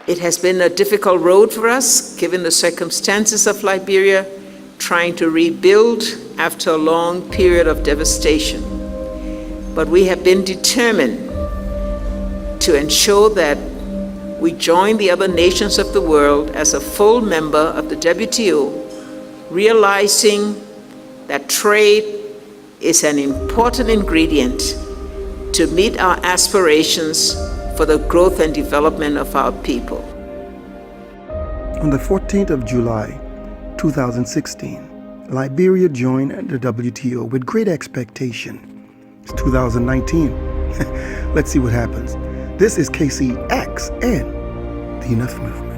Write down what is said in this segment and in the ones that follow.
It has been a difficult road for us, given the circumstances of Liberia, trying to rebuild after a long period of devastation. But we have been determined to ensure that we join the other nations of the world as a full member of the WTO, realizing that trade is an important ingredient to meet our aspirations for the growth and development of our people. On the 14th of July, 2016, Liberia joined the WTO with great expectation. It's 2019. Let's see what happens. This is KCX and the Enough Movement.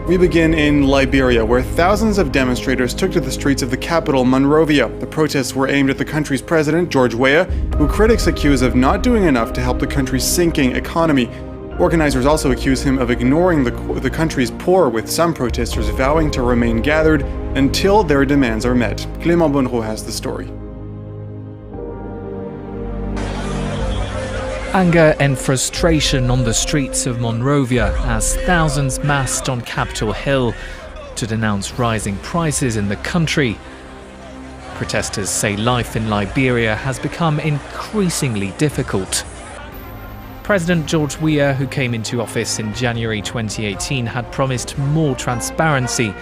We begin in Liberia, where thousands of demonstrators took to the streets of the capital, Monrovia. The protests were aimed at the country's president, George Weah, who critics accuse of not doing enough to help the country's sinking economy. Organizers also accuse him of ignoring the country's poor, with some protesters vowing to remain gathered until their demands are met. Clément Bonneau has the story. Anger and frustration on the streets of Monrovia as thousands massed on Capitol Hill to denounce rising prices in the country. Protesters say life in Liberia has become increasingly difficult. President George Weah, who came into office in January 2018, had promised more transparency.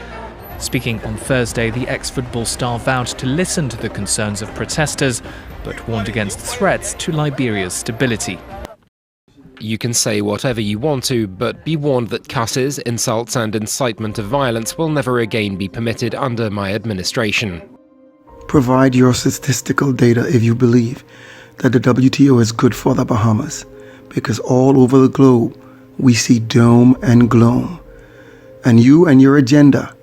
Speaking on Thursday, the ex-football star vowed to listen to the concerns of protesters, but warned against threats to Liberia's stability. You can say whatever you want to, but be warned that cusses, insults and incitement of violence will never again be permitted under my administration. Provide your statistical data if you believe that the WTO is good for the Bahamas, because all over the globe we see doom and gloom, and you and your agenda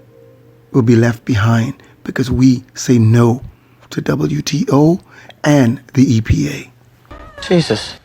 will be left behind because we say no to WTO and the EPA. Jesus.